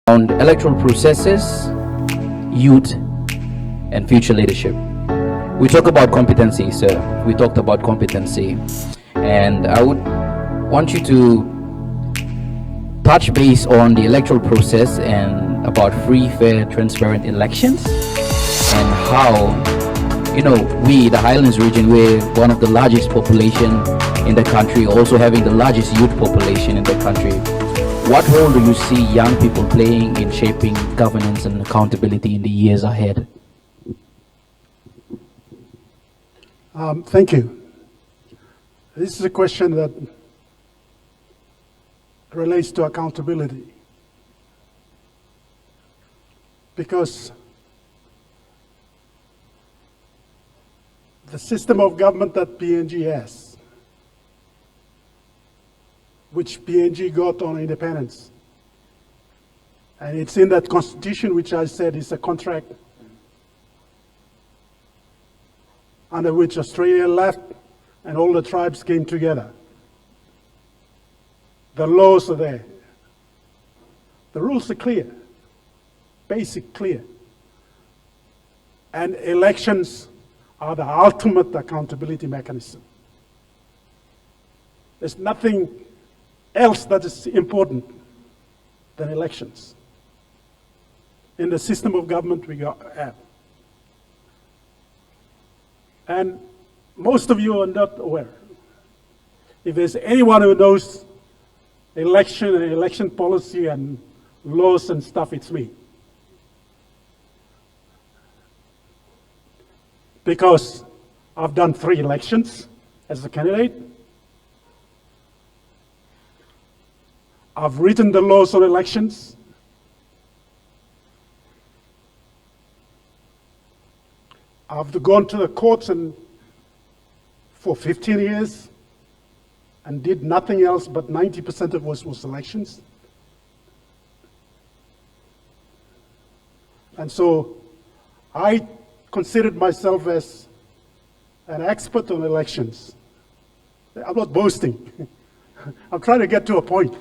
on electoral processes, youth, and future leadership. We talk about competency, sir. We talked about competency, and I would want you to touch base on the electoral process and about free, fair, transparent elections, and how, we, the Highlands region, we're one of the largest population in the country, also having the largest youth population in the country. What role do you see young people playing in shaping governance and accountability in the years ahead? Thank you. This is a question that relates to accountability, because the system of government that PNG has, which PNG got on independence, and it's in that constitution which I said is a contract under which Australia left and all the tribes came together. The laws are there. The rules are clear, basic, clear. And elections are the ultimate accountability mechanism. There's nothing else that is important than elections in the system of government we have. And most of you are not aware. If there's anyone who knows election and election policy and laws and stuff, it's me. Because I've done 3 elections as a candidate. I've written the laws on elections. I've gone to the courts and for 15 years and did nothing else, but 90% of it was elections. And so I considered myself as an expert on elections. I'm not boasting. I'm trying to get to a point.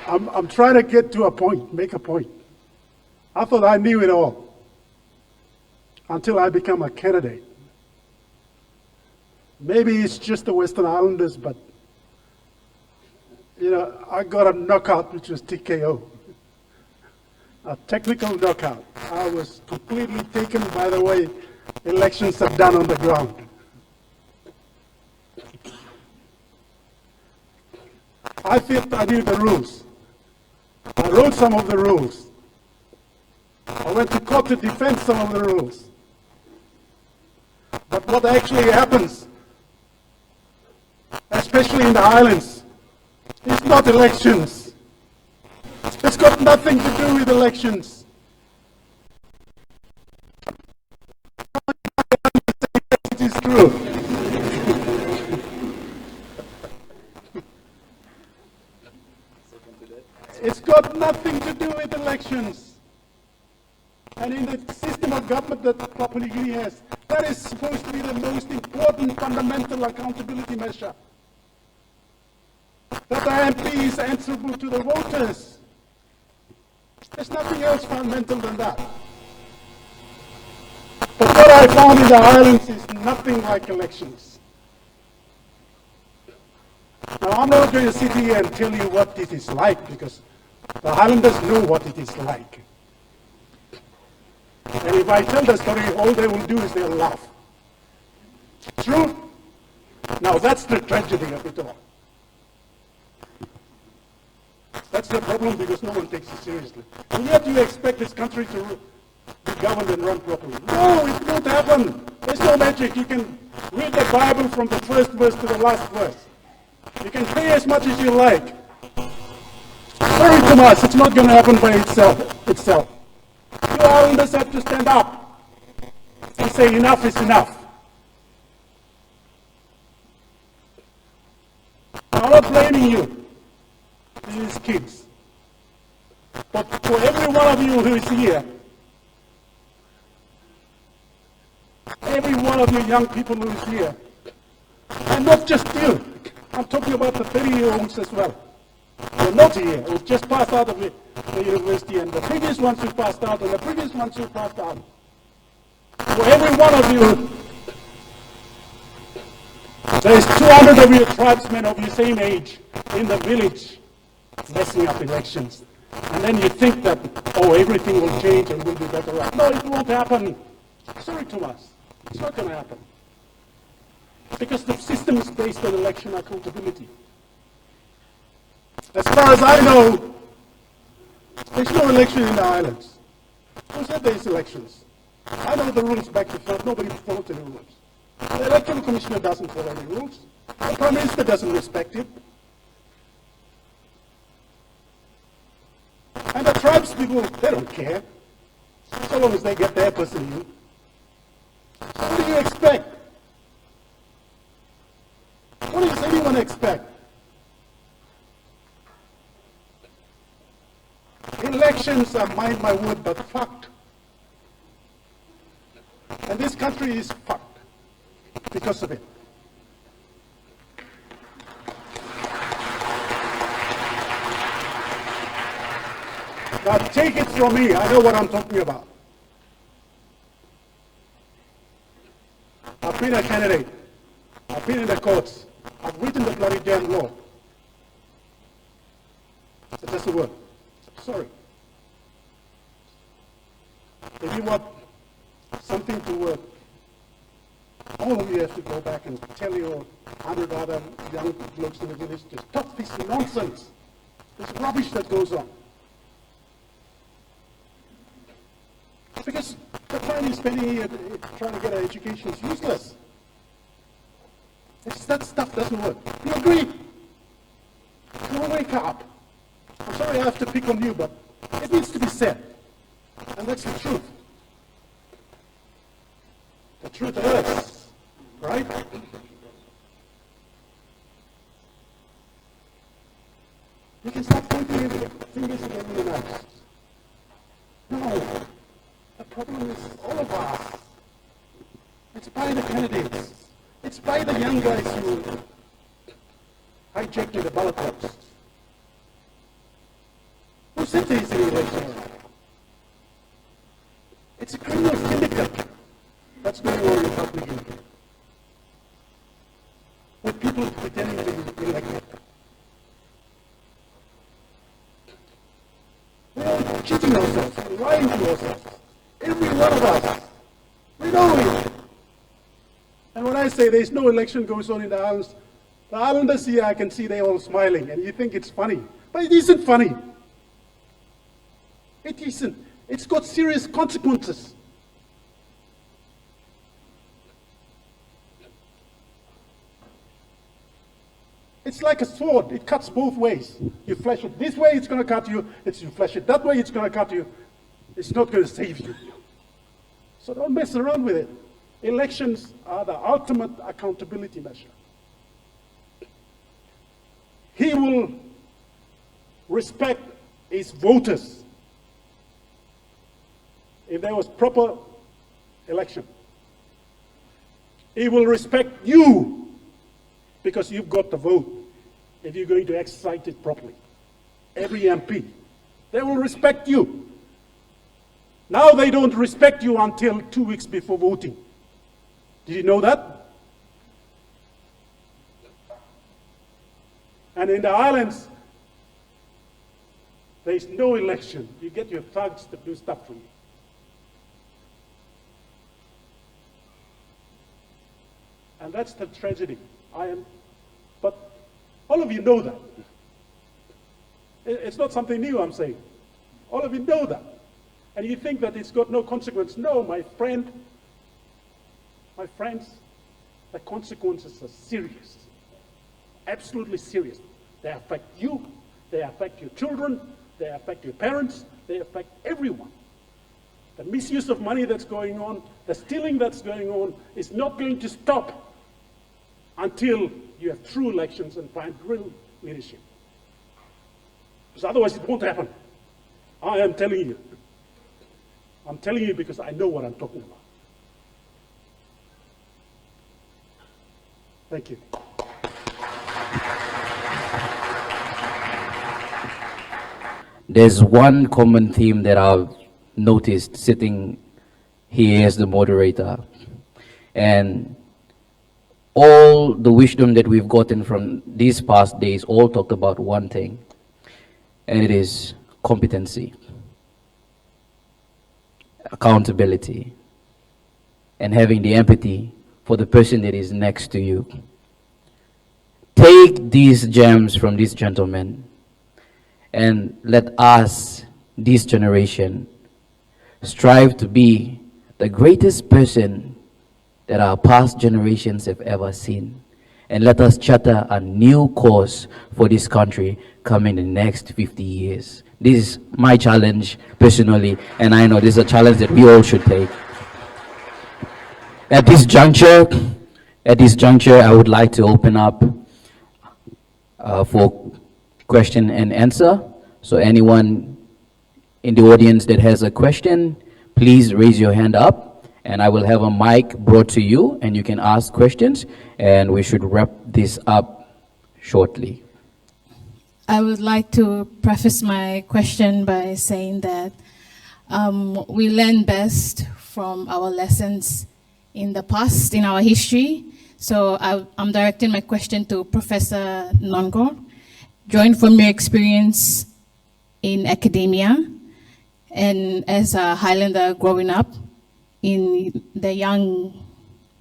I'm trying to get to a point, make a point. I thought I knew it all until I became a candidate. Maybe it's just the Western Islanders, but I got a knockout, which was TKO. A technical knockout. I was completely taken by the way elections are done on the ground. I felt I knew the rules. I wrote some of the rules. I went to court to defend some of the rules. But what actually happens, especially in the islands, is not elections. It's got nothing to do with elections. It is true. It's got nothing to do with elections. And in the system of government that Papua New Guinea has, that is supposed to be the most important fundamental accountability measure. That the MP is answerable to the voters. There's nothing else fundamental than that. But what I found in the islands is nothing like elections. Now, I'm not going to sit here and tell you what it is like, because the Highlanders know what it is like. And if I tell the story, all they will do is they'll laugh. True? Now that's the tragedy of it all. That's the problem, because no one takes it seriously. And yet you expect this country to be governed and run properly. No, it won't happen. There's no magic. You can read the Bible from the first verse to the last verse. You can pray as much as you like. Sorry, Tomas, it's not going to happen by itself. You Islanders have to stand up and say enough is enough. I'm not blaming you, these kids. But for every one of you who is here, every one of you young people who is here, and not just you, I'm talking about the 30-year-olds as well. You're not here, who've just passed out of the university, and the previous ones who passed out, and the previous ones who passed out. For every one of you, there's 200 of you tribesmen of your same age in the village messing up elections. And then you think that, oh, everything will change and we'll be better off. No, it won't happen. Sorry, Thomas. It's not going to happen. Because the system is based on election accountability. As far as I know, there's no election in the islands. Who said there's elections? I know the rules back to front. Nobody followed any rules. The electoral commissioner doesn't follow any rules. The prime minister doesn't respect it. And the tribes people, they don't care. So long as they get their person in. So what do you expect? What does anyone expect? Elections are, mind my word, but fucked. And this country is fucked because of it. Now take it from me, I know what I'm talking about. I've been a candidate. I've been in the courts. I've written the bloody damn law. That's just a word. Sorry. If you want something to work, all of you have to go back and tell your 100 other young blokes in the village to stop this nonsense, this rubbish that goes on. Because the time you're spending here trying to get an education is useless. That stuff doesn't work. You agree? You wake up. I'm sorry I have to pick on you, but it needs to be said. And that's the truth. The truth hurts, right? You can stop pointing fingers at everyone else. No. The problem is all of us. It's by the candidates. It's by the young guys who hijacked the ballot box. Who said there is an election? It's a criminal syndicate that's going on in public India. With people pretending to be elected. We're all cheating ourselves, we're lying to ourselves. Every one of us. We know it. And when I say there's no election goes on in the islands, the islanders here, I can see they're all smiling, and you think it's funny. But it isn't funny. It isn't. It's got serious consequences. It's like a sword. It cuts both ways. You flash it this way, it's going to cut you. You flash it that way, it's going to cut you. It's not going to save you. So don't mess around with it. Elections are the ultimate accountability measure. He will respect his voters if there was proper election. He will respect you because you've got the vote if you're going to exercise it properly. Every MP. They will respect you. Now they don't respect you until 2 weeks before voting. Did you know that? And in the islands, there's no election. You get your thugs to do stuff for you. And that's the tragedy. But all of you know that. It's not something new I'm saying. All of you know that. And you think that it's got no consequence. No, my friends, the consequences are serious. Absolutely serious. They affect you, they affect your children, they affect your parents, they affect everyone. The misuse of money that's going on, the stealing that's going on is not going to stop until you have true elections and find real leadership. Because otherwise it won't happen. I am telling you. I'm telling you because I know what I'm talking about. Thank you. there's one common theme that I've noticed sitting here as the moderator. And all the wisdom that we've gotten from these past days all talked about one thing, and it is competency, accountability, and having the empathy for the person that is next to you. Take these gems from these gentlemen and let us, this generation, strive to be the greatest person that our past generations have ever seen. And let us charter a new course for this country coming in the next 50 years. This is my challenge personally, and I know this is a challenge that we all should take. At this juncture, I would like to open up for question and answer. So anyone in the audience that has a question, please raise your hand up, and I will have a mic brought to you, and you can ask questions, and we should wrap this up shortly. I would like to preface my question by saying that we learn best from our lessons in the past, in our history. So I'm directing my question to Professor Nonggorr. Drawing from your experience in academia and as a Highlander growing up in the young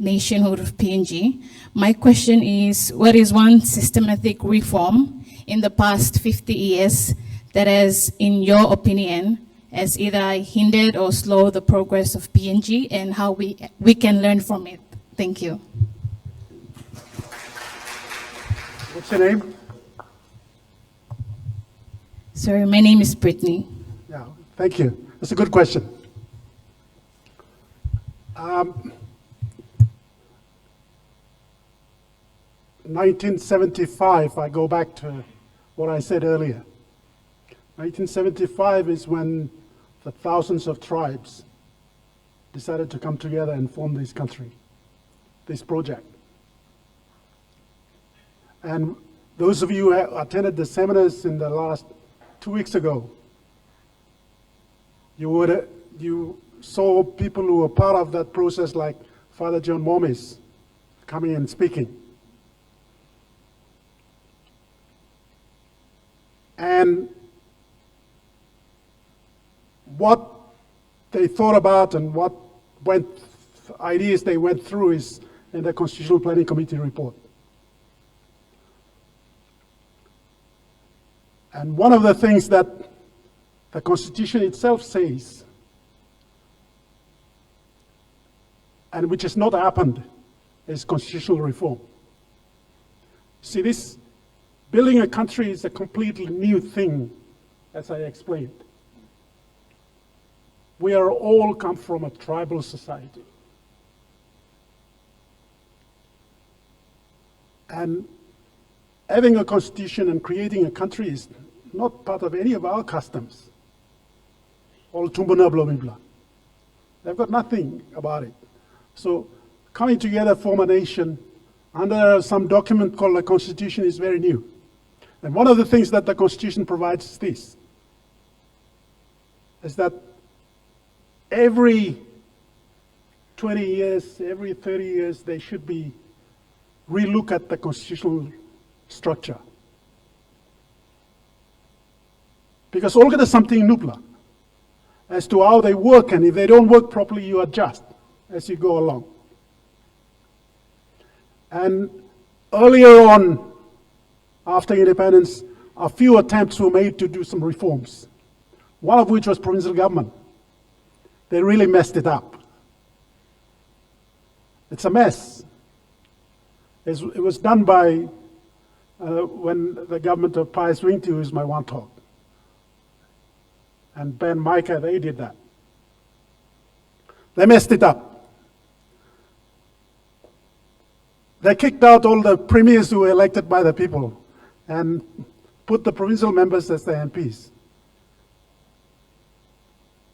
nationhood of PNG, my question is, what is one systematic reform in the past 50 years that has, in your opinion, has either hindered or slowed the progress of PNG, and how we can learn from it? Thank you. What's your name? Sorry, my name is Brittany. Yeah, thank you. That's a good question. 1975, I go back to what I said earlier. 1975 is when the thousands of tribes decided to come together and form this country, this project. And those of you who attended the seminars in the last 2 weeks ago, you saw people who were part of that process, like Father John Momis coming and speaking. And what they thought about and what ideas they went through is in the Constitutional Planning Committee report. And one of the things that the Constitution itself says, and which has not happened, is constitutional reform. See, this building a country is a completely new thing, as I explained. We are all come from a tribal society. And having a constitution and creating a country is not part of any of our customs. All tumbuna blomibla. They've got nothing about it. So coming together, form a nation under some document called the Constitution is very new. And one of the things that the Constitution provides is this, is that every 20 years, every 30 years, they should be relook at the constitutional structure. Because all get something nupla as to how they work, and if they don't work properly, you adjust as you go along. And earlier on, after independence, a few attempts were made to do some reforms, one of which was provincial government. They really messed it up. It's a mess. It was done by when the government of Pius Wingti, who is my one talk, and Ben Micah, they did that. They messed it up. They kicked out all the premiers who were elected by the people and put the provincial members as the MPs.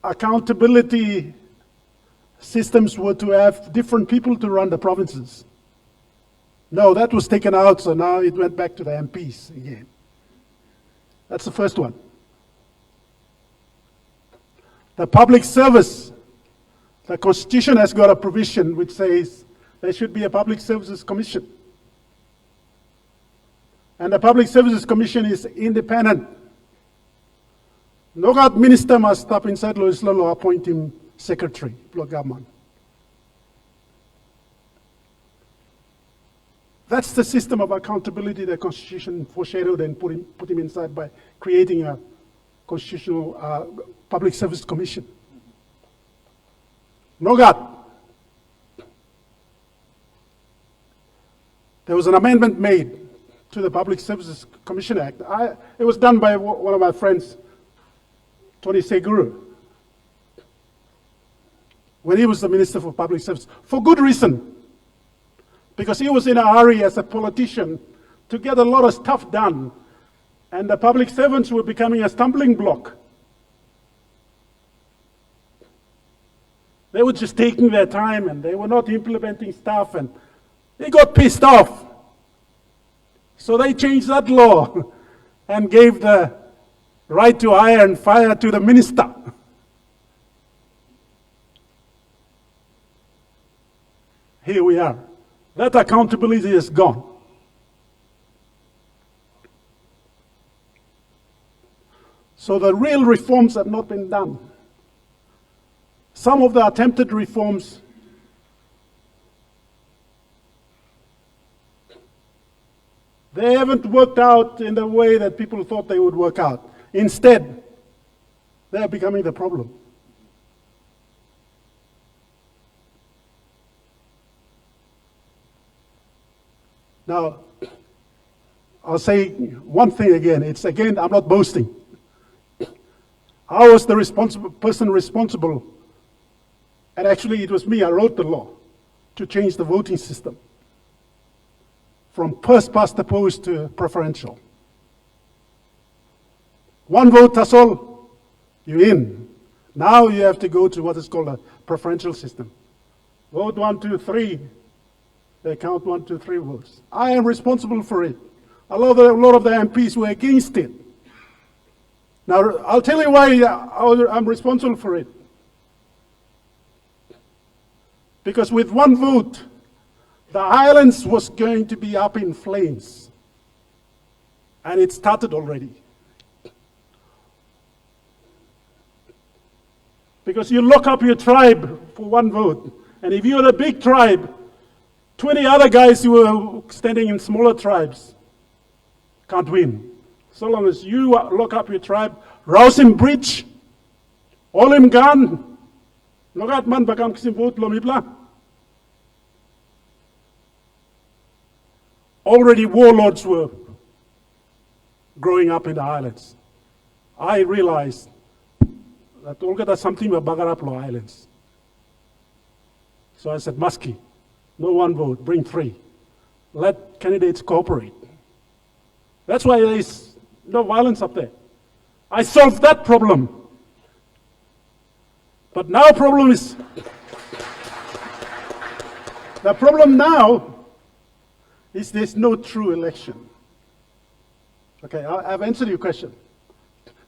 Accountability systems were to have different people to run the provinces. No, that was taken out, so now it went back to the MPs again. That's the first one. The public service, the Constitution has got a provision which says there should be a Public Services Commission. And the Public Services Commission is independent. Nonggorr minister must stop inside Loislolo, appoint him secretary, block government. That's the system of accountability the Constitution foreshadowed and put him inside by creating a constitutional public service commission. Nonggorr. There was an amendment made to the Public Services Commission Act. It was done by one of my friends, Tony Seguru, when he was the Minister for Public Service, for good reason. Because he was in a hurry as a politician to get a lot of stuff done, and the public servants were becoming a stumbling block. They were just taking their time and they were not implementing stuff, and he got pissed off. So they changed that law and gave the right to hire and fire to the minister. Here we are. That accountability is gone. So the real reforms have not been done. Some of the attempted reforms they haven't worked out in the way that people thought they would work out. Instead, they're becoming the problem. Now, I'll say one thing again. I'm not boasting. I was the person responsible, and actually it was me, I wrote the law to change the voting system from first past the post to preferential. One vote, that's all, you're in. Now you have to go to what is called a preferential system. Vote 1, 2, 3. They count 1, 2, 3 votes. I am responsible for it. A lot of the MPs were against it. Now, I'll tell you why I'm responsible for it. Because with one vote, the islands was going to be up in flames. And it started already. Because you lock up your tribe for one vote. And if you're a big tribe, 20 other guys who are standing in smaller tribes can't win. So long as you lock up your tribe, rouse him bridge, all him gun, logat man bakam kisim vote lomibla. Already warlords were growing up in the islands. I realized that Olga something about Bagaraplo Islands. So I said, Muskie, no one vote, bring 3. Let candidates cooperate. That's why there is no violence up there. I solved that problem. But now the problem now is there's no true election. Okay, I've answered your question.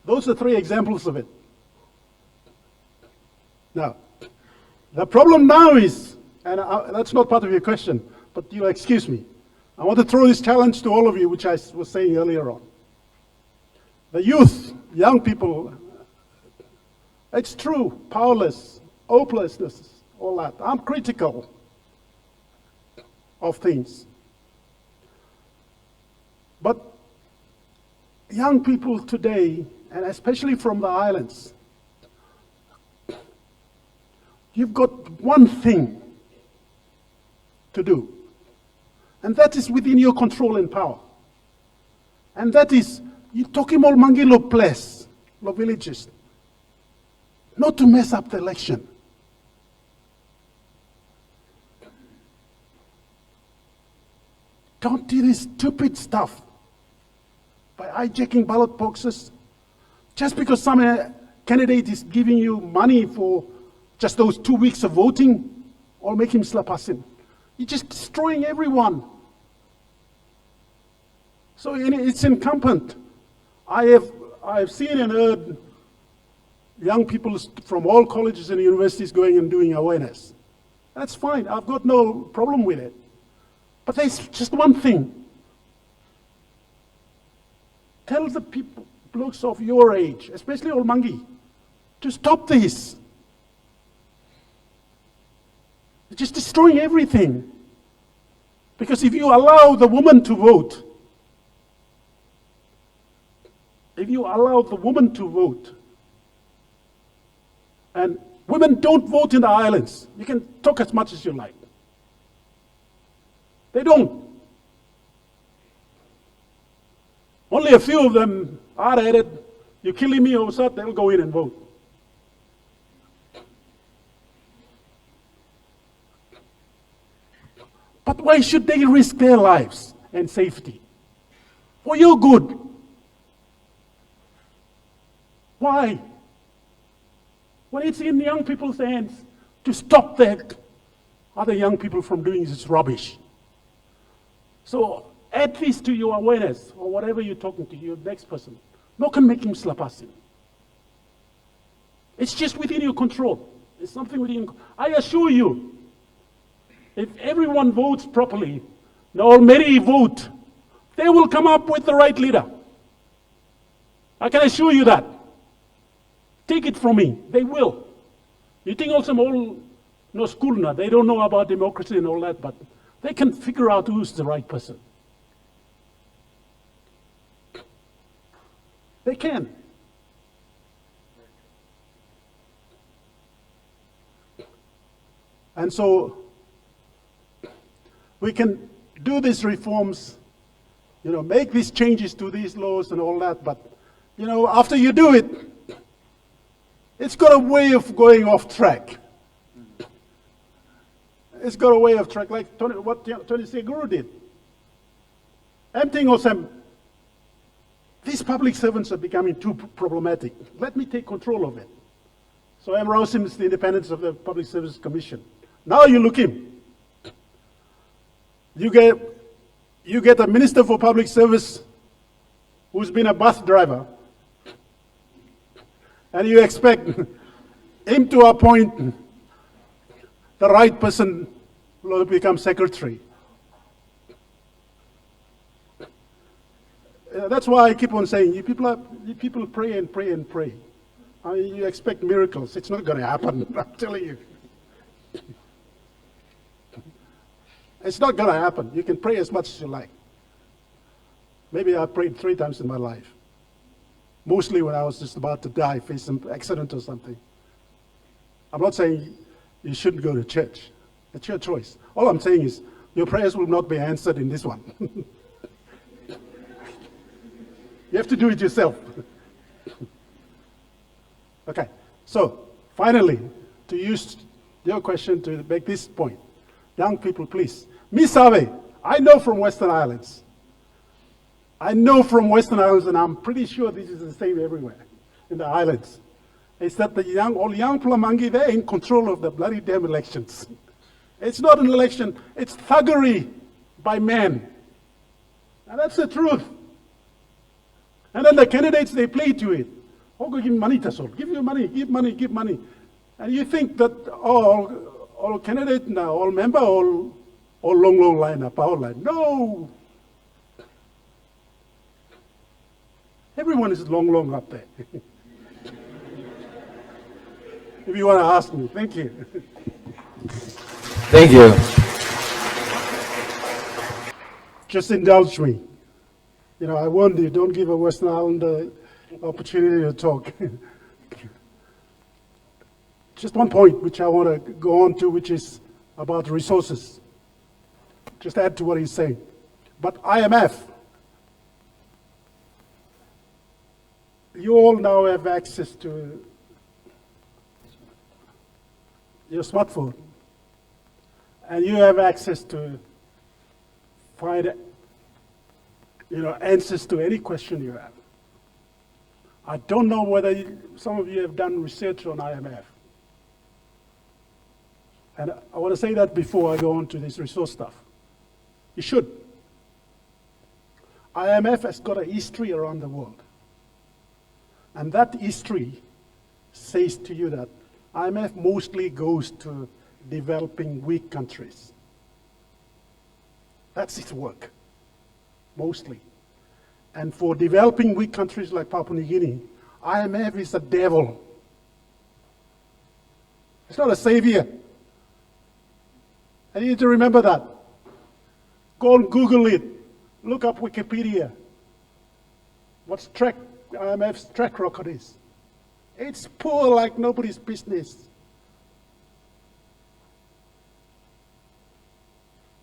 Those are 3 examples of it. Now, the problem now is, and that's not part of your question, but you'll excuse me. I want to throw this challenge to all of you, which I was saying earlier on. The youth, young people, it's true, powerless, hopelessness, all that. I'm critical of things. But young people today, and especially from the islands, you've got one thing to do. And that is within your control and power. And that is, you talking about Mangilo place, the villages, not to mess up the election. Don't do this stupid stuff by hijacking ballot boxes. Just because some candidate is giving you money for just those 2 weeks of voting, or make him slap us in. You're just destroying everyone. So it's incumbent. I have seen and heard young people from all colleges and universities going and doing awareness. That's fine. I've got no problem with it. But there's just one thing. Tell the people, blokes of your age, especially old Mangi, to stop this. It's just destroying everything. Because if you allow the woman to vote, and women don't vote in the islands. You can talk as much as you like. They don't. Only a few of them are at it. You're killing me or so, they'll go in and vote. But why should they risk their lives and safety? For your good. Why? When it's in young people's hands to stop the other young people from doing this rubbish. So add this to your awareness, or whatever you're talking to your next person. No can make him slap us in. It's just within your control. It's something within. I assure you, if everyone votes properly, or many vote, they will come up with the right leader. I can assure you that. Take it from me, they will. You think also all no school now, they don't know about democracy and all that, but they can figure out who's the right person. They can. And so we can do these reforms, make these changes to these laws and all that, but after you do it, it's got a way of going off track. It's got a way of track, like what Tony Seguru did. Emptying Osem. These public servants are becoming too problematic. Let me take control of it. So I'm rousing the independence of the Public Service Commission. Now you look him. You get a Minister for Public Service who's been a bus driver, and you expect him to appoint the right person to become secretary. That's why I keep on saying, you people pray and pray and pray. You expect miracles. It's not going to happen, I'm telling you. It's not going to happen. You can pray as much as you like. Maybe I prayed 3 times in my life. Mostly when I was just about to die, face some accident or something. I'm not saying you shouldn't go to church. It's your choice. All I'm saying is your prayers will not be answered in this one. You have to do it yourself. Okay, so finally, to use your question to make this point, young people, please. Misabe, I know from Western Islands. And I'm pretty sure this is the same everywhere in the islands. It's that all young Pulamangi, they're in control of the bloody damn elections. It's not an election, it's thuggery by men. And that's the truth. And then the candidates, they play to it. Oh, go give money, Tasol. Give you money, give money, give money. And you think that all candidate now, all member, all long line, power line. No! Everyone is long up there. If you want to ask me, thank you. Thank you. Just indulge me. I warned you, don't give a Western Islander opportunity to talk. Just one point which I want to go on to, which is about resources. Just add to what he's saying. But IMF, you all now have access to your smartphone. And you have access to find answers to any question you have. I don't know whether some of you have done research on IMF. And I want to say that before I go on to this resource stuff. You should. IMF has got a history around the world. And that history says to you that IMF mostly goes to developing weak countries. That's its work, mostly. And for developing weak countries like Papua New Guinea, IMF is a devil. It's not a savior. And you need to remember that. Go and Google it. Look up Wikipedia. What's IMF's track record is. It's poor like nobody's business.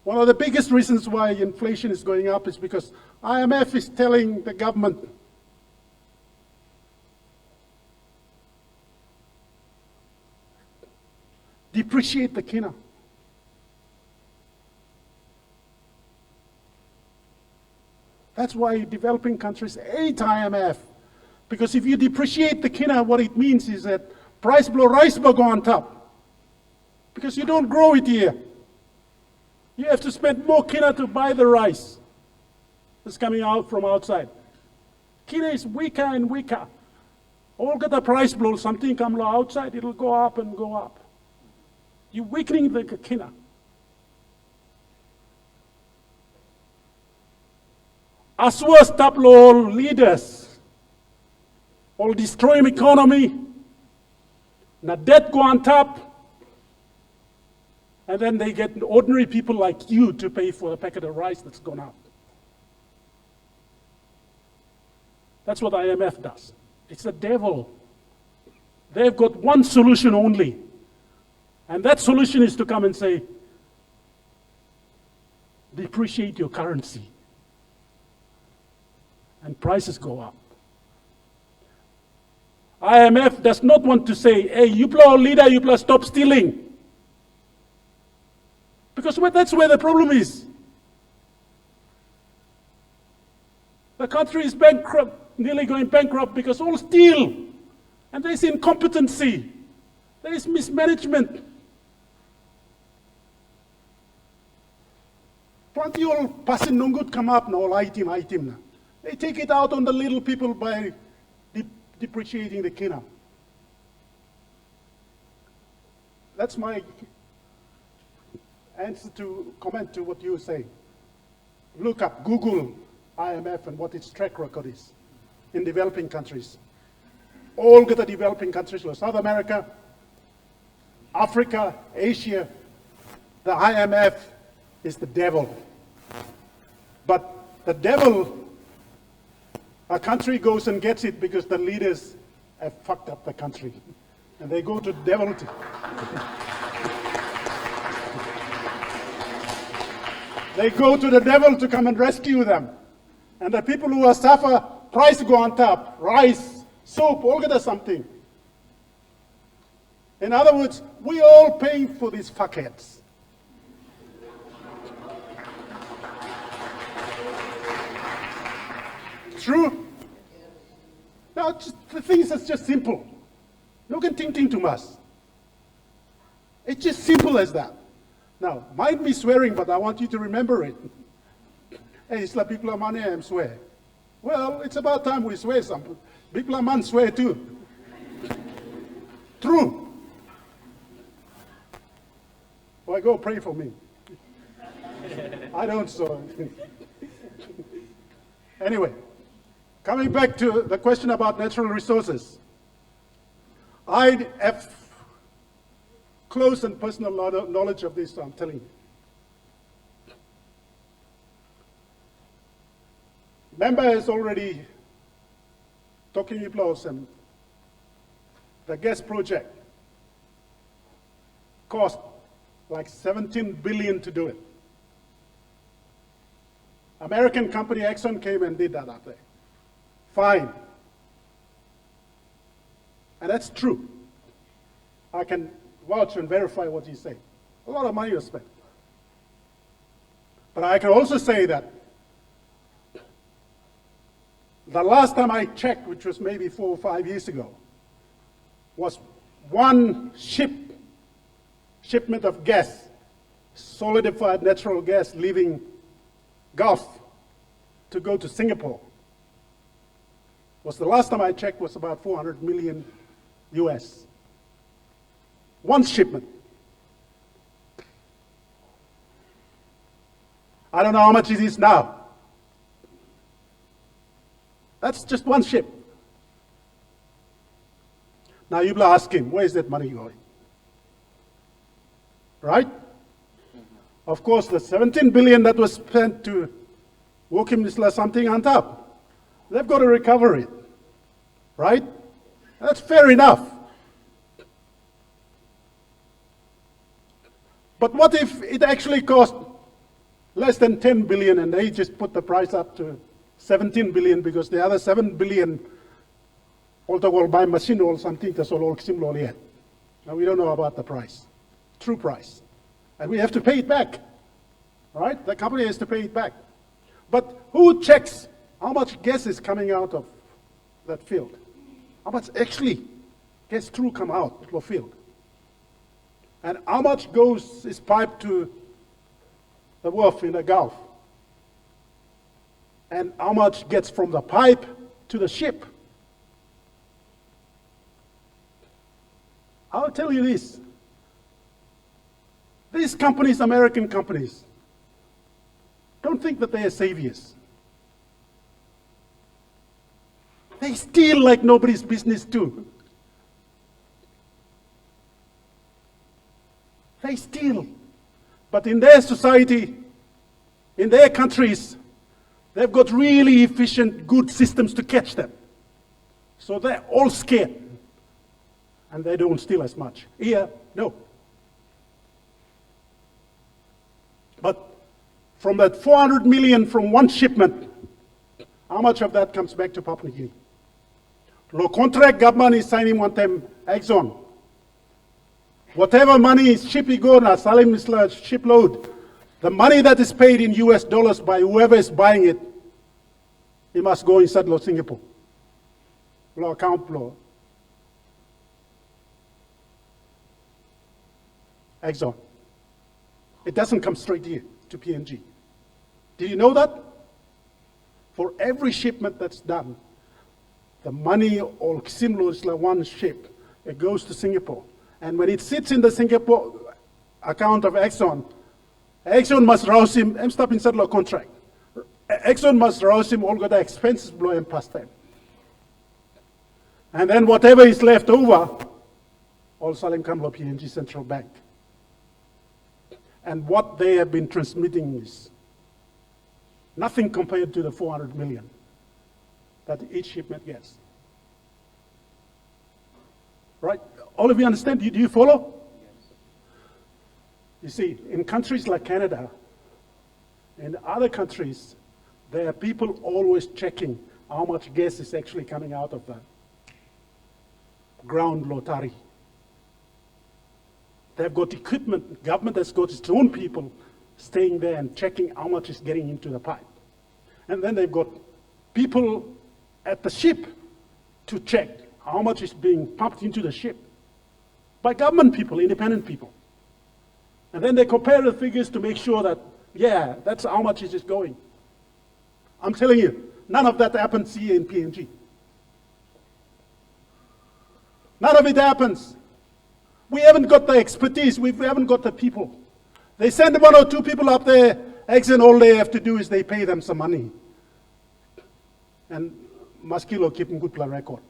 One of the biggest reasons why inflation is going up is because IMF is telling the government depreciate the kina. That's why developing countries hate IMF. Because if you depreciate the kina, what it means is that rice will go on top. Because you don't grow it here. You have to spend more kina to buy the rice that's coming out from outside. Kina is weaker and weaker. All get the price blow, something come outside, it'll go up and go up. You're weakening the kina. Aswa stop all leaders, all destroying economy, now debt go on top, and then they get ordinary people like you to pay for a packet of rice that's gone up. That's what IMF does. It's the devil. They've got one solution only. And that solution is to come and say, depreciate your currency. And prices go up. IMF does not want to say, hey, you leader, you stop stealing. Because that's where the problem is. The country is bankrupt, nearly going bankrupt because all steal. And there is incompetency. There is mismanagement. Plenty of passing Nonggorr come up now, item. They take it out on the little people by depreciating the kina. That's my answer to comment to what you say. Look up, Google IMF and what its track record is in developing countries. All the developing countries, like South America, Africa, Asia, the IMF is the devil. But the devil, a country goes and gets it because the leaders have fucked up the country. And they go to the devil. They go to the devil to come and rescue them. And the people who are suffer, price go on top. Rice, soap, all get us something. In other words, we all paying for these fuckheads. True? Now, the thing is, it's just simple. You can think too much. It's just simple as that. Now, mind me swearing, but I want you to remember it. Hey, it's like people are money, I'm swear. Well, it's about time we swear something. People are man swear too. True. Well, go pray for me. I don't, so. Anyway, coming back to the question about natural resources. I have close and personal knowledge of this, so I'm telling you. Member is already talking about the gas project cost like 17 billion to do it. American company Exxon came and did that up there. Fine. And that's true. I can vouch and verify what you say. A lot of money was spent. But I can also say that the last time I checked, which was maybe 4 or 5 years ago, was one shipment of gas, solidified natural gas, leaving Gulf to go to Singapore. Was the last time I checked was about $400 million. US. One shipment. I don't know how much it is now. That's just one ship. Now you will ask him, where is that money going? Right? Of course, the 17 billion that was spent to work him something on top, they've got to recover it. Right? That's fair enough. But what if it actually cost less than 10 billion and they just put the price up to 17 billion because the other 7 billion all by machine or something that's all similar yet. Now we don't know about the price, true price. And we have to pay it back. Right? The company has to pay it back. But who checks how much gas is coming out of that field? How much actually gas through come out of the field? And how much is piped to the wharf in the Gulf? And how much gets from the pipe to the ship? I'll tell you this. These companies, American companies, don't think that they are saviors. They steal like nobody's business too. They steal. But in their society, in their countries, they've got really efficient, good systems to catch them. So they're all scared. And they don't steal as much. Here, no. But from that 400 million from one shipment, how much of that comes back to Papua New Guinea? The contract government is signing one time, Exxon. Whatever money is shipload, Salim Isla shipload, the money that is paid in US dollars by whoever is buying it, it must go inside Singapore. Law account law. Exxon. It doesn't come straight here to PNG. Did you know that? For every shipment that's done, the money or similar is like one ship, it goes to Singapore. And when it sits in the Singapore account of Exxon, Exxon must rouse him, I'm stopping settle a contract. Exxon must rouse him, all got the expenses blow and past them. And then whatever is left over, all Salim Kamlo PNG Central Bank. And what they have been transmitting is nothing compared to the 400 million that each shipment gets. Right? All of you understand? Do you follow? Yes. You see, in countries like Canada, and other countries, there are people always checking how much gas is actually coming out of the ground lottery. They've got equipment, government has got its own people staying there and checking how much is getting into the pipe. And then they've got people at the ship to check how much is being pumped into the ship by government people, independent people. And then they compare the figures to make sure that, yeah, that's how much is it going. I'm telling you, none of that happens here in PNG. None of it happens. We haven't got the expertise, we haven't got the people. They send one or two people up there, and all they have to do is they pay them some money. And Maskilo keeping good plan record.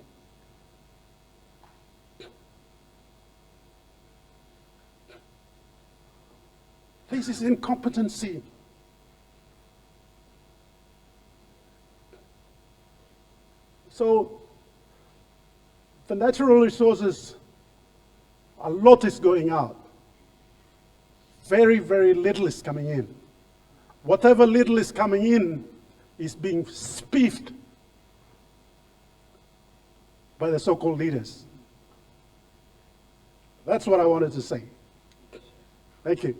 This is incompetency. So, the natural resources, a lot is going out. Very, very little is coming in. Whatever little is coming in is being spiffed by the so-called leaders. That's what I wanted to say. Thank you.